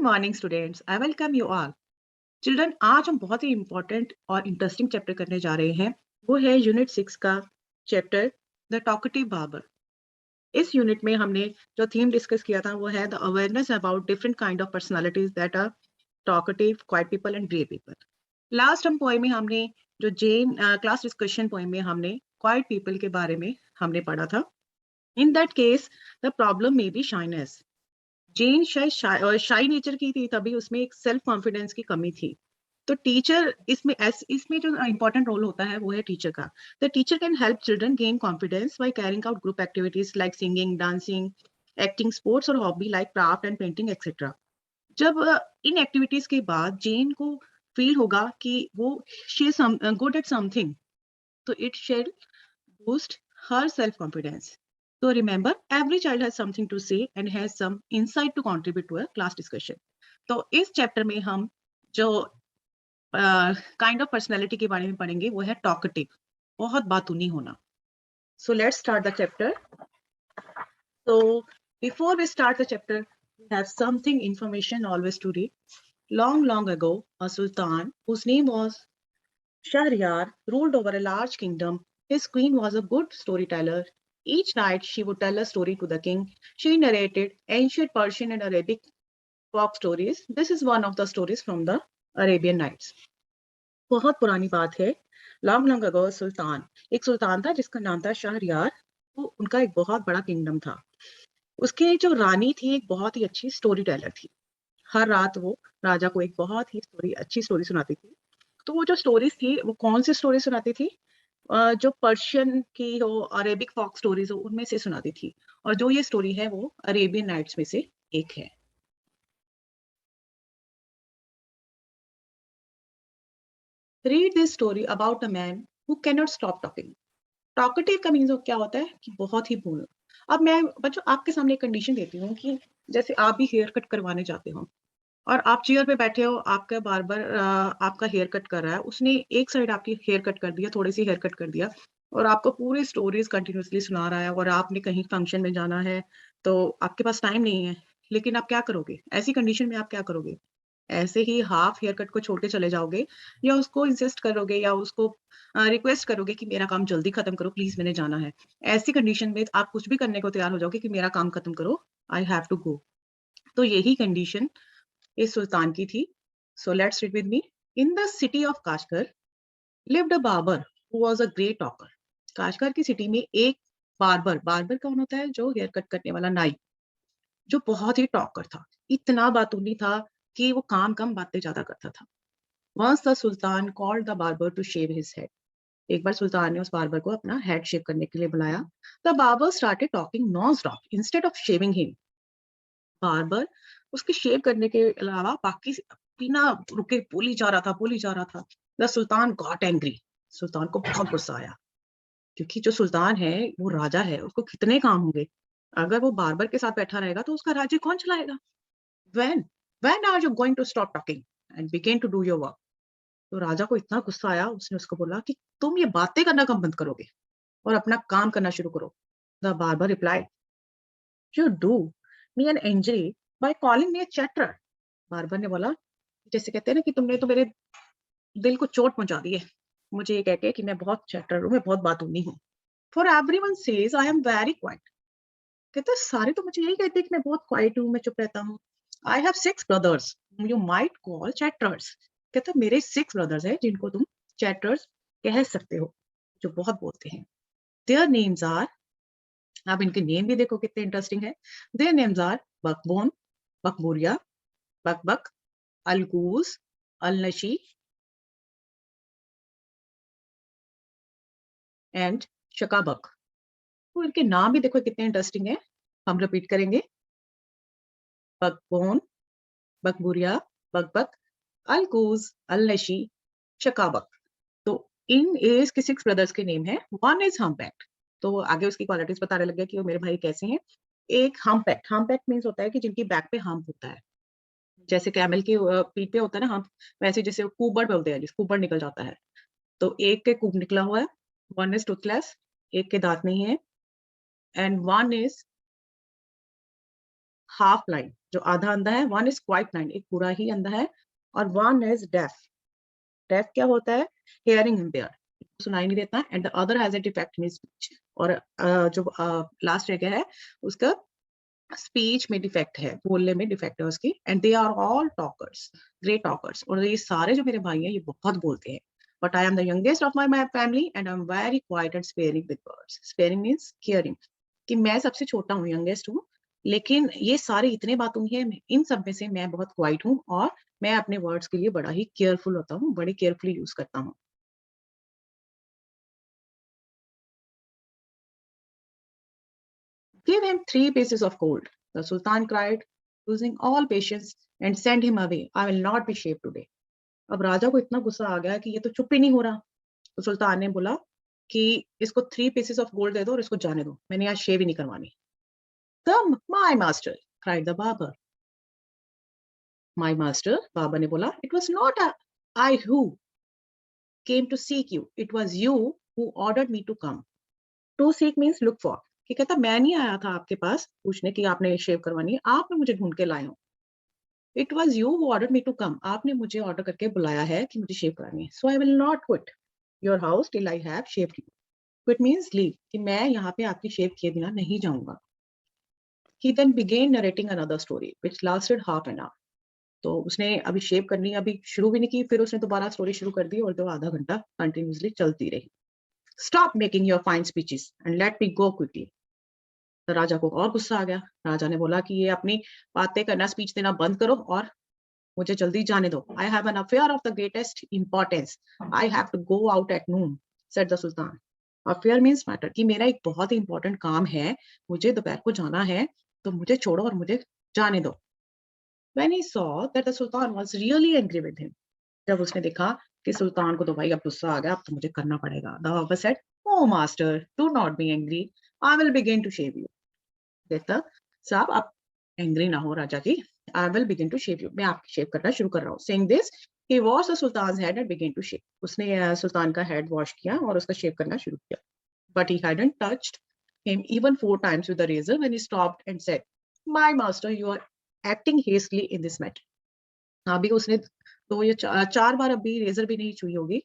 Morning students, I welcome you all. Children, आज हम बहुत ही इंपॉर्टेंट और इंटरेस्टिंग चैप्टर करने जा रहे हैं। वो है यूनिट 6 का चैप्टर द टॉकेटिव बार्बर। इस यूनिट में हमने जो थीम डिस्कस किया था वो है the awareness about different kind of personalities that are talkative, quiet people and grey people. Last हम पोएम में हमने जो जेन क्लास डिस्कशन पोएम में हमने क्वाइट पीपल के बारे में हमने पढ़ा था। In that case the problem may be shyness. जेन शायद शाई नेचर की थी, तभी उसमें एक सेल्फ कॉन्फिडेंस की कमी थी। तो टीचर इसमें जो इंपॉर्टेंट रोल होता है वो है टीचर का। The teacher can help children gain confidence by carrying out group activities like singing, dancing, acting, sports और hobby like craft and painting etcetera. जब इन एक्टिविटीज के बाद जेन को फील होगा कि वो she is good at something, तो it shall boost her self-confidence. So remember, every child has something to say and has some insight to contribute to a class discussion. तो इस चैप्टर में हम जो काइंड ऑफ पर्सनैलिटी के बारे में पढ़ेंगे वो है टॉकेटिव, बहुत बातूनी होना। So let's start the chapter. So before we start the chapter, we have something information always to read. Long ago, a sultan whose name was Shahryar ruled over a large kingdom. His queen was a good storyteller. Each night she would tell a story to the king. She narrated ancient Persian and Arabic folk stories. This is one of the stories from the Arabian Nights. बहुत पुरानी बात है। Long ago सुल्तान, एक सुल्तान था जिसका नाम था शहरयार। वो उनका एक बहुत बड़ा किंगडम था। उसके जो रानी थी एक बहुत ही अच्छी स्टोरी टेलर थी। हर रात वो राजा को एक बहुत ही अच्छी स्टोरी सुनाती थी। तो वो जो स्टोरीज थी वो कौन सी स्टोरी सुनाती थी? जो पर्शियन की हो, अरेबिक फॉक स्टोरीज हो, उनमें से सुनाती थी। और जो ये स्टोरी है वो अरेबियन नाइट्स में से एक है। Read this story about a man who can not stop talking. Talkative का मीन्स क्या होता है कि बहुत ही बोलना। अब मैं बच्चों आपके सामने एक कंडीशन देती हूँ कि जैसे आप भी हेयर कट करवाने जाते हो और आप चेयर पे बैठे हो, आपका बार्बर आपका हेयर कट कर रहा है, उसने एक साइड आपकी हेयर कट कर दिया, थोड़ी सी हेयर कट कर दिया और आपको पूरी स्टोरीज कंटिन्यूअसली सुना रहा है और आपने कहीं फंक्शन में जाना है तो आपके पास टाइम नहीं है। लेकिन आप क्या करोगे ऐसी कंडीशन में? आप क्या करोगे? ऐसे ही हाफ हेयर कट को छोड़ के चले जाओगे या उसको इंसिस्ट करोगे या उसको रिक्वेस्ट करोगे कि मेरा काम जल्दी खत्म करो प्लीज, मैंने जाना है। ऐसी कंडीशन में आप कुछ भी करने को तैयार हो जाओगे कि मेरा काम खत्म करो, आई हैव टू गो। तो यही कंडीशन इस सुल्तान की थी। So let's read with me. In the city of Kashgar lived a barber who was a great talker. Kashgar की सिटी में एक बार्बर, बार्बर कौन होता है? जो हेयर कट करने वाला, नाई, जो बहुत ही टॉकर था। इतना बातूनी था कि वो काम कम बातें ज्यादा करता था। Once the sultan called the barber to shave his head. एक बार सुल्तान ने उस बार्बर को अपना हेड शेव करने के लिए बुलाया। The barber started talking non stop instead of shaving him. बार-बार उसके शेव करने के अलावा बाकी बिना रुके बोली जा रहा था, बोली जा रहा था। The sultan got angry. सुल्तान को बहुत गुस्सा आया क्योंकि जो सुल्तान है वो राजा है, उसको कितने काम होंगे। अगर वो बार-बार के साथ बैठा रहेगा तो उसका राज्य कौन चलाएगा? When when are you going to stop talking and begin to do your work? तो राजा को इतना गुस्सा आया, उसने उसको बोला कि तुम ये बातें करना कब बंद करोगे और अपना काम करना शुरू करो। The barber replied, you do me an injury by calling me a chatterer. Barber ने बोला, जैसे कहते हैं ना कि तुमने तो मेरे दिल को चोट पहुंचा दी है मुझे ये कह के कि मैं बहुत चैटर हूँ, मैं बहुत बातूनी हूँ। For everyone says I am very quite. कहते हैं सारे तो मुझे यही कहते हैं कि मैं बहुत क्वाइट हूँ, मैं चुप रहता हूँ। I have 6 brothers you might call chatterers. कहते हैं मेरे 6 ब्रदर्स हैं जिनको तुम चैटरर्स कह सकते हो, जो बहुत बोलते हैं। देयर नेम्स आर, आप इनके नेम भी देखो कितने इंटरेस्टिंग है। देयर नेम्स आर बकबोन, बकबूरिया, बकबक, अलगूज, अलनशी एंड शकाबक। तो इनके नाम भी देखो कितने इंटरेस्टिंग है। हम रिपीट करेंगे। बकबोन, बकबूरिया, बकबक, अलकूज, अलनशी, शकाबक। तो इन एज के 6 ब्रदर्स के नेम है। वन इज हम्पैक्ट। तो आगे उसकी क्वालिटीज बताने लग गया कि वो मेरे भाई कैसे हैं। एक हम्पैक्ट, हम्पैक्ट मीन्स होता है कि जिनकी बैक पे हम्प होता है। जैसे कैमल की पीठ पे होता है ना हम्प, वैसे जैसे कुबड़ बोलते हैं, जिस कुबड़ निकल जाता है। तो एक के कुब निकला हुआ है। वन इज टूथलेस, एक के दांत नहीं है। And one is half blind, जो आधा अंधा है, वन इज क्वाइट ब्लाइंड, एक पूरा ही अंधा है, और वन इज डेफ। डेफ क्या होता है? हियरिंग इम्पेयर, सुनाई नहीं देता, and the other has a defect in speech, और जो लास्ट जगह है उसका स्पीच में डिफेक्ट है, बोलने में डिफेक्ट है उसकी, and they are all talkers, great talkers, और ये सारे जो मेरे भाई हैं ये बहुत बोलते हैं, but I am the youngest of my family and I am very quiet and sparing with words. Sparing means caring, कि मैं सबसे छोटा हूँ, यंगेस्ट हूँ, लेकिन ये सारे इतने बातों में है, इन सब में से मैं बहुत क्वाइट हूँ, और मैं अपने वर्ड्स के लिए बड़ा ही केयरफुल होता हूँ, बड़े केयरफुली यूज करता हूँ। Give him 3 pieces of gold. The Sultan cried, losing all patience, and send him away. I will not be shaved today. अब राजा को इतना गुस्सा आ गया कि ये तो चुप ही नहीं हो रहा, तो सुल्तान ने बोला कि इसको 3 pieces of gold दे दो और इसको जाने दो, मैंने आज शेव ही नहीं करवानी। Come, my master, cried the barber. My master, बाबा ने बोला, it was not I who came to seek you, it was you who ordered me to come. To seek means look for, कि कहता मैं नहीं आया था आपके पास पूछने कि आपने शेव करवानी है, आपने मुझे ढूंढ के लाए हो। It was you who order me to come, आपने मुझे ऑर्डर करके बुलाया है कि मुझे शेव करानी है। So I will not quit your house till I have shaved you. Quit means leave, कि मैं यहाँ पे आपकी शेव किए बिना नहीं जाऊंगा। He then began narrating another story which lasted half an hour. तो उसने अभी शेव करनी अभी शुरू भी नहीं की, फिर उसने दोबारा स्टोरी शुरू कर दी, और जो आधा घंटा कंटिन्यूसली चलती रही। Stop making your fine speeches and let me go quickly. तो राजा को और गुस्सा आ गया। राजा ने बोला कि ये अपनी बातें करना, स्पीच देना बंद करो और मुझे जल्दी जाने दो। I have an affair of the greatest importance, I have to go out at noon, said the sultan. Affair means matter, कि मेरा एक बहुत ही इंपॉर्टेंट काम है, मुझे दोपहर को जाना है, तो मुझे छोड़ो और मुझे जाने दो। When he saw that the Sultan was really angry with him, जब उसने देखा कि सुल्तान को तो भाई अब गुस्सा आ गया, अब तो मुझे करना पड़ेगा, the Baba said, "Oh master, do not be angry. I will begin to shave you." कहता, साहब आप एंग्री ना हो राजा जी, I will begin to shave you, मैं आपकी शेव करना शुरू कर रहा हूँ। Saying this he wash the sultan's head and begin to shave. उसने सुल्तान का हेड वॉश किया और उसका शेव करना शुरू किया। But he hadn't touched him even 4 times with the razor when he stopped and said, "My master, you are acting hastily in this matter." अभी उसने तो ये 4 बार अभी रेजर भी नहीं छुई होगी,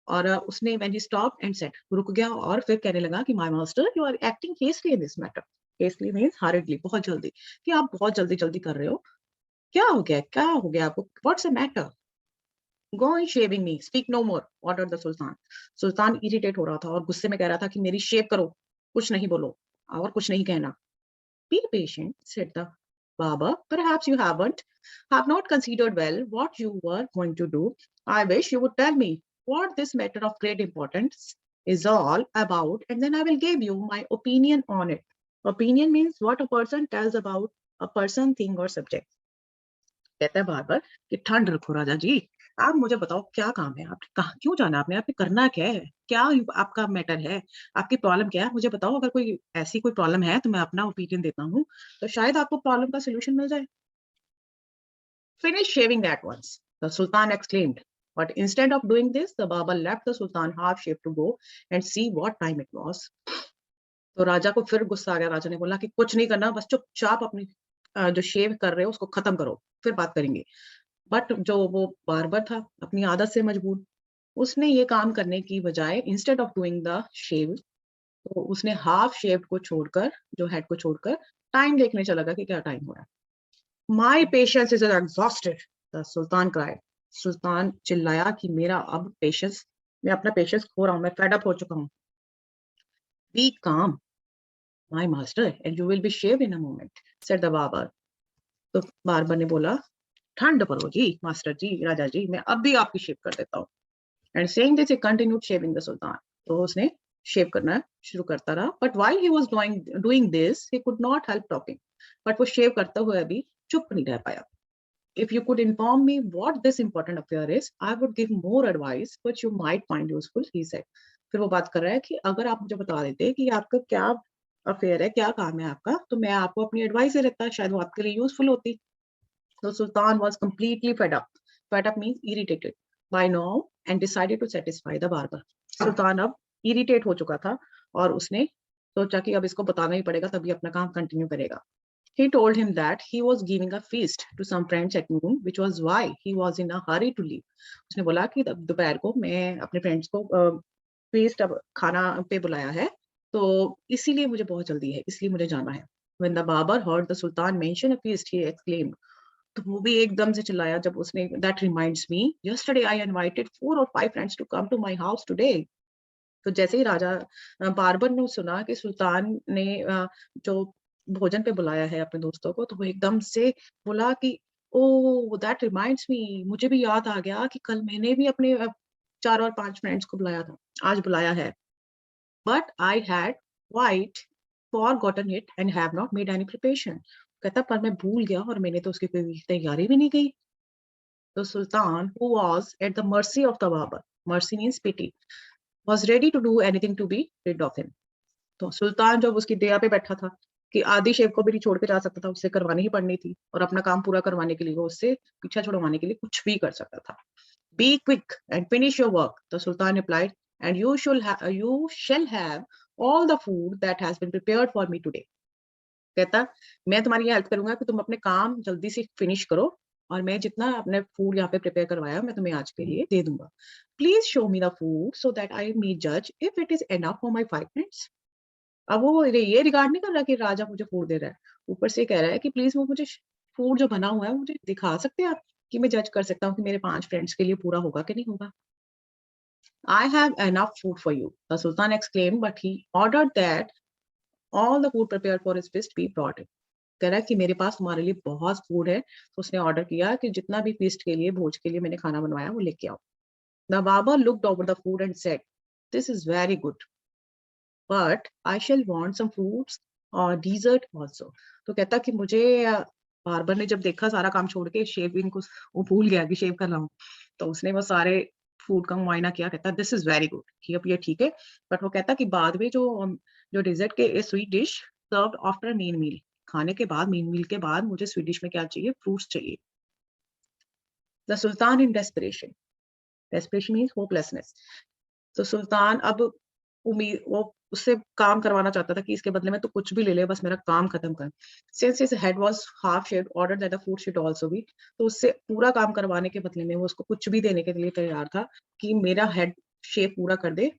और उसने when he stop and said, रुक गया और फिर कहने लगा कि my master you are acting hastily in this matter. Hastily means hurriedly, बहुत जल्दी, कि आप बहुत जल्दी जल्दी कर रहे हो। क्या हो गया, क्या हो गया आपको, what's a matter? Go on shaving me, speak no more, order the sultan. सुल्तान इरिटेट हो रहा था और गुस्से में कह रहा था कि मेरी शेव करो, कुछ नहीं बोलो और कुछ नहीं कहना। Be patient, said the Baba, perhaps you have not considered well what you were going to do. I wish you would tell me what this matter of great importance is all about, and then I will give you my opinion on it. Opinion means what a person tells about a person, thing, or subject. कहता है बार बार कि ठंड रखो राजा जी, आप मुझे बताओ क्या काम है, आप कहाँ क्यों जाना, आपने आपने करना क्या है, क्या आपका मैटर है, आपकी प्रॉब्लम क्या है, मुझे बताओ। अगर कोई ऐसी कोई प्रॉब्लम है तो मैं अपना ओपिनियन देता हूँ, तो शायद आपको प्रॉब्लम का सोल्यूशन मिल जाए। Finish shaving at once, the Sultan exclaimed. But instead of doing this, the Baba left the Sultan half shaved to go and see what time it was. तो राजा को फिर गुस्सा आ गया। राजा ने बोला कि कुछ नहीं करना, बस चुपचाप अपनी जो शेव कर रहे हो उसको खत्म करो, फिर बात करेंगे। बट जो वो बार्बर था अपनी आदत से मजबूर, उसने ये काम करने की बजाय इंस्टेड ऑफ डूइंग द शेव, तो उसने हाफ शेव्ड को छोड़कर, जो हेड को छोड़कर, टाइम देखने चला गया कि क्या टाइम हो रहा है। My patience is exhausted, the Sultan cried. सुल्तान चिल्लाया कि मेरा अब पेशेंस, मैं अपना पेशेंस खो रहा हूँ, मैं फेड अप हो चुका हूँ। Be calm, my master, and you will be shaved in a moment, said the barber. तो बार्बर ने बोला, ठंड पड़ो जी मास्टर जी, राजा जी, मैं अब भी आपकी शेव कर देता हूँ। And saying this, he continued shaving the Sultan. तो उसने शेव करना शुरू करता रहा। But while he was doing this, he could not help talking. But वो शेव करते हुए अभी चुप नहीं रह पाया। If you could inform me what this important affair is, I would give more advice, which you might find useful, he said. फिर वो बात कर रहा है कि अगर आप मुझे बता देते कि आपका क्या अफेयर है, क्या काम है आपका, तो मैं आपको अपनी एडवाइस दे देता, शायद वो आपके लिए यूजफुल होती। So Sultan was completely fed up. Fed up means irritated by now and decided to satisfy the barber. सुल्तान अब इरिटेट हो चुका था और उसने सोचा कि अब इसको बताना ही पड़ेगा, तभी अपना काम कंटिन्यू करेगा। He told him that he was giving a feast to some friends at noon, which was why he was in a hurry to leave. उसने बोला कि दोपहर को मैं अपने फ्रेंड्स को feast अब खाना पे बुलाया है, तो इसीलिए मुझे बहुत जल्दी है, इसलिए मुझे जाना है. When the barber heard the sultan mention a feast, he exclaimed, तो वो भी एकदम से चिल्लाया जब उसने, that reminds me, yesterday I invited 4 or 5 friends to come to my house today. तो जैसे ही राजा बार्बर ने सुना कि सुल्तान ने जो भोजन पे बुलाया है अपने दोस्तों को, तो वो एकदम से बोला कि ओह दैट रिमाइंड्स मी, मुझे भी याद आ गया कि कल मैंने भी अपने 4 और 5 फ्रेंड्स को बुलाया था, आज बुलाया है, but I had quite forgotten it and have not made any preparation. कहता पर मैं भूल गया और मैंने तो उसकी कोई तैयारी भी नहीं की. तो sultan who was at the mercy of the barber, mercy means pity, was ready to do anything to be rid of him. तो सुल्तान जब उसकी दया पे बैठा था कि आदि शेख को भी नहीं छोड़ के जा सकता था, उससे करवानी ही पड़नी थी, और अपना काम पूरा करवाने के लिए वो उससे पीछा छुड़वाने के लिए कुछ भी कर सकता था. Be quick and finish your work, the Sultan replied, and you shall have all the food that has been prepared for me today. कहता मैं तुम्हारी हेल्प करूंगा कि तुम अपने काम जल्दी से फिनिश करो, और मैं जितना अपने फूड यहाँ पे प्रिपेयर करवाया मैं तुम्हें आज के लिए दे दूंगा. Please show me the food so that I may जज if it is enough for my 5 friends. अब वो ये रिगार्ड नहीं कर रहा कि राजा मुझे फूड दे रहा है, ऊपर से कह रहा है कि प्लीज वो मुझे फूड जो बना हुआ है मुझे दिखा सकते हैं आप, कि मैं जज कर सकता हूँ कि मेरे 5 फ्रेंड्स के लिए पूरा होगा कि नहीं होगा. I have enough food for you, the Sultan exclaimed, but he ordered that all the food prepared for his feast be brought in. कह रहा है कि मेरे पास तुम्हारे लिए बहुत फूड है, तो उसने ऑर्डर किया कि जितना भी फीस्ट के लिए, भोज के लिए मैंने खाना बनवाया वो लेके आओ. The barber looked over the food and said, "This is very good, but I shall want some fruits or dessert also." तो कहता कि मुझे बार्बर ने जब देखा सारा काम छोड़ के शेविंग को, वो भूल गया कि शेव कर रहा हूँ, तो उसने वो सारे फूड का मुआयना किया. कहता दिस इज वेरी गुड, कि अब ये ठीक है, बट वो कहता कि बाद में जो डिजर्ट के sweet dish served after main meal, खाने के बाद, मेन मील के बाद मुझे स्वीट डिश में क्या चाहिए, फ्रूट्स चाहिए. The sultan in desperation, desperation means hopelessness. तो सुल्तान अब उम्मीद, वो उससे काम करवाना चाहता था कि इसके बदले में तो कुछ भी ले ले, बस मेरा काम खत्म कर. Since his head was half shaved, order that the food should also be, तो उससे पूरा काम करवाने के बदले में वो उसको कुछ भी देने के लिए तैयार था कि मेरा हेड शेव पूरा कर दे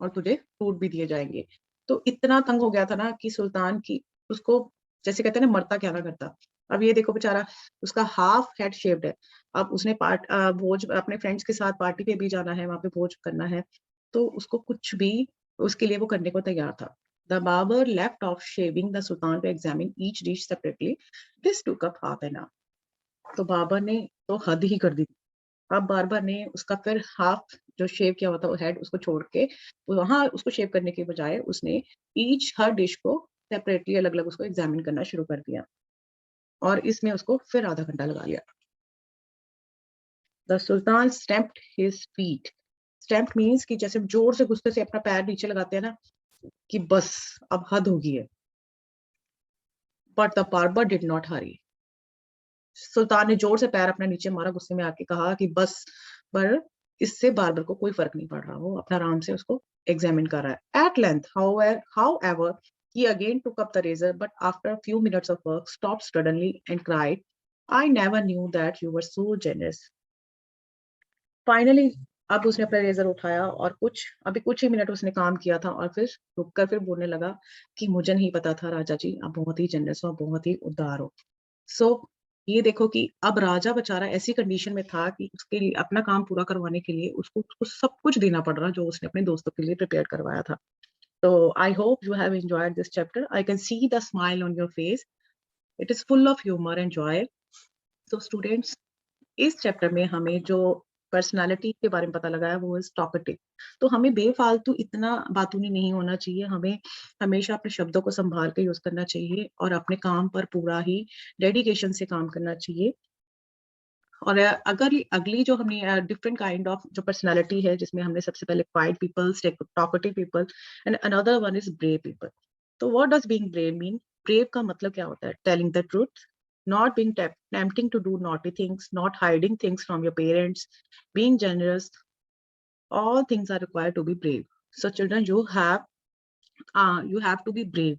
और तुझे फ्रूट भी दिए जाएंगे. तो इतना तंग हो गया था ना कि सुल्तान की, उसको जैसे कहते हैं ना, मरता क्या ना करता. अब ये देखो बेचारा, उसका हाफ हेड शेव्ड है, अब उसने भोज अपने फ्रेंड्स के साथ पार्टी पे भी जाना है, वहां पे भोज करना है, तो उसको कुछ भी उसके लिए वो करने को तैयार था. The barber left off shaving the sultan to examine each dish separately. This took up half an hour. तो बाबर ने तो हद ही कर दी. अब बार्बर ने उसका फिर हाफ जो शेव किया हुआ था वो हेड, उसको छोड़ के वहां उसको शेव करने के बजाय उसने ईच हर डिश को सेपरेटली अलग अलग उसको एग्जामिन करना शुरू कर दिया, और इसमें उसको फिर आधा घंटा लगा लिया. The sultan stamped his feet. Stamp means कि जैसे जोर से गुस्से से अपना पैर नीचे लगाते हैं ना, कि बस अब हद होगी है. But the barber did not hurry. सुल्तान ने जोर से पैर अपना नीचे मारा, गुस्से में आके कहा कि बस, पर इससे बार्बर को कोई फर्क नहीं पड़ रहा, वो अपना आराम से उसको एग्जामिन कर रहा है. At length however he again took up the razor, but after a few minutes of work stopped suddenly and cried, I never knew that you were so generous. Finally अब उसने अपना रेजर उठाया और कुछ ही minute उसने काम किया था, और फिर रुककर फिर बोलने लगा कि मुझे नहीं पता था राजा जी, आप बहुत ही जनरस हो, बहुत ही उदार हो. सो ये देखो कि अब राजा बेचारा ऐसी कंडीशन में था कि उसके लिए अपना काम पूरा करवाने के लिए उसको सब कुछ देना पड़ रहा जो उसने अपने दोस्तों के लिए प्रिपेयर करवाया था. तो I hope you have enjoyed this chapter. I can see the smile on your face. It is full of humour and Joy. तो स्टूडेंट्स, इस चैप्टर में हमें जो पर्सनालिटी के बारे में पता लगा है वो इज टॉकेटिव. तो हमें बेफालतू इतना बातूनी नहीं होना चाहिए, हमें हमेशा अपने शब्दों को संभाल के यूज करना चाहिए और अपने काम पर पूरा ही डेडिकेशन से काम करना चाहिए. और अगर अगली जो हमने डिफरेंट काइंड ऑफ जो पर्सनालिटी है, जिसमें हमने सबसे पहले quiet peoples, talkative people, and another one is brave people. तो what does being brave mean? Brave का मतलब क्या होता है? Telling the truth, not being tempting to do naughty things, not hiding things from your parents, being generous. All things are required to be brave. So children, you have to be brave.